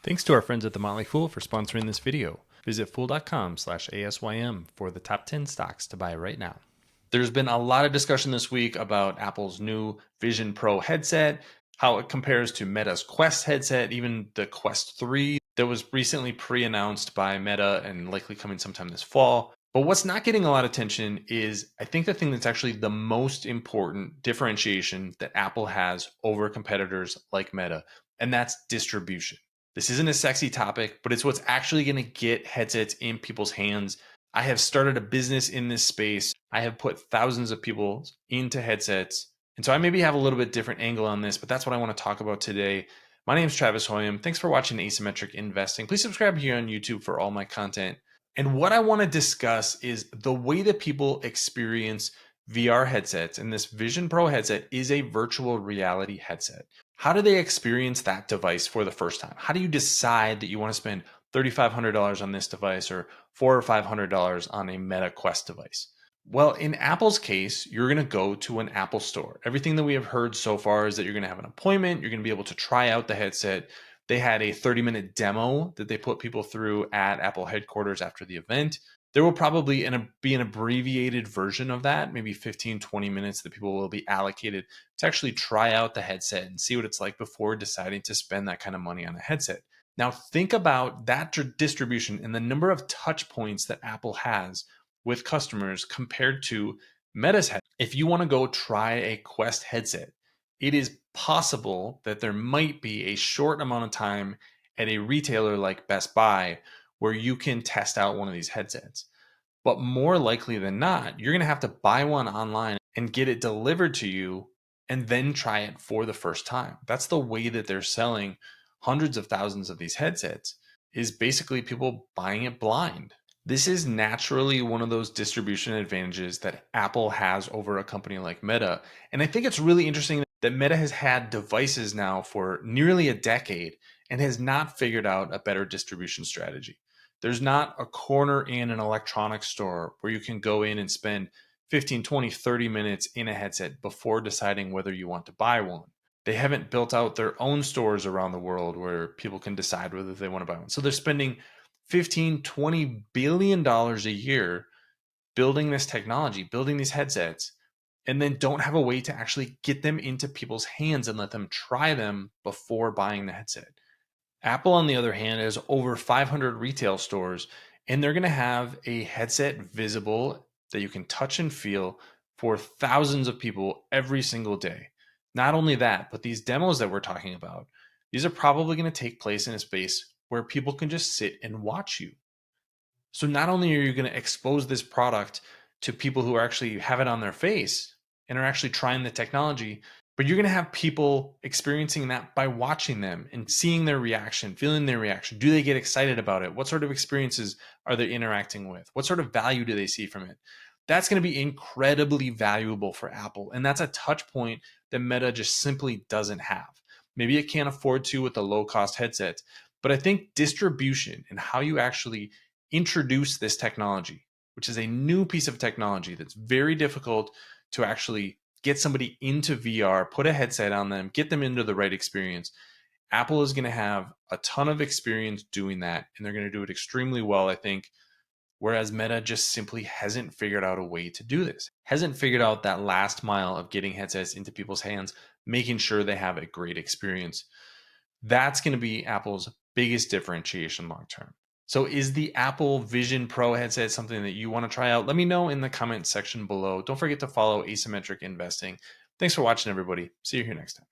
Thanks to our friends at The Motley Fool for sponsoring this video. Visit fool.com/ASYM for the top 10 stocks to buy right now. There's been a lot of discussion this week about Apple's new Vision Pro headset, how it compares to Meta's Quest headset, even the Quest 3 that was recently pre-announced by Meta and likely coming sometime this fall. But what's not getting a lot of attention is, I think, the thing that's actually the most important differentiation that Apple has over competitors like Meta, and that's distribution. This isn't a sexy topic, but it's what's actually going to get headsets in people's hands. I have started a business in this space. I have put thousands of people into headsets. And so I maybe have a little bit different angle on this, but that's what I want to talk about today. My name is Travis Hoyam. Thanks for watching Asymmetric Investing. Please subscribe here on YouTube for all my content. And what I want to discuss is the way that people experience VR headsets. And this Vision Pro headset is a virtual reality headset. How do they experience that device for the first time? How do you decide that you want to spend $3,500 on this device or $400 or $500 on a Meta Quest device? Well, in Apple's case, you're going to go to an Apple store. Everything that we have heard so far is that you're going to have an appointment. You're going to be able to try out the headset. They had a 30-minute demo that they put people through at Apple headquarters after the event. There will probably be an abbreviated version of that, maybe 15, 20 minutes that people will be allocated to actually try out the headset and see what it's like before deciding to spend that kind of money on a headset. Now, think about that distribution and the number of touch points that Apple has with customers compared to Meta's head. If you want to go try a Quest headset, it is possible that there might be a short amount of time at a retailer like Best Buy where you can test out one of these headsets. But more likely than not, you're going to have to buy one online and get it delivered to you and then try it for the first time. That's the way that they're selling hundreds of thousands of these headsets, is basically people buying it blind. This is naturally one of those distribution advantages that Apple has over a company like Meta. And I think it's really interesting that Meta has had devices now for nearly a decade and has not figured out a better distribution strategy. There's not a corner in an electronics store where you can go in and spend 15, 20, 30 minutes in a headset before deciding whether you want to buy one. They haven't built out their own stores around the world where people can decide whether they want to buy one. So they're spending 15, 20 billion dollars a year building this technology, building these headsets, and then don't have a way to actually get them into people's hands and let them try them before buying the headset. Apple, on the other hand, has over 500 retail stores, and they're going to have a headset visible that you can touch and feel for thousands of people every single day. Not only that, but these demos that we're talking about, these are probably going to take place in a space where people can just sit and watch you. So not only are you going to expose this product to people who actually have it on their face and are actually trying the technology, but you're going to have people experiencing that by watching them and seeing their reaction, feeling their reaction. Do they get excited about it? What sort of experiences are they interacting with? What sort of value do they see from it? That's going to be incredibly valuable for Apple. And that's a touch point that Meta just simply doesn't have. Maybe it can't afford to with the low cost headsets, but I think distribution and how you actually introduce this technology, which is a new piece of technology that's very difficult to actually get somebody into VR, put a headset on them, get them into the right experience. Apple is going to have a ton of experience doing that, and they're going to do it extremely well, I think. Whereas Meta just simply hasn't figured out a way to do this, hasn't figured out that last mile of getting headsets into people's hands, making sure they have a great experience. That's going to be Apple's biggest differentiation long term. So is the Apple Vision Pro headset something that you want to try out? Let me know in the comments section below. Don't forget to follow Asymmetric Investing. Thanks for watching, everybody. See you here next time.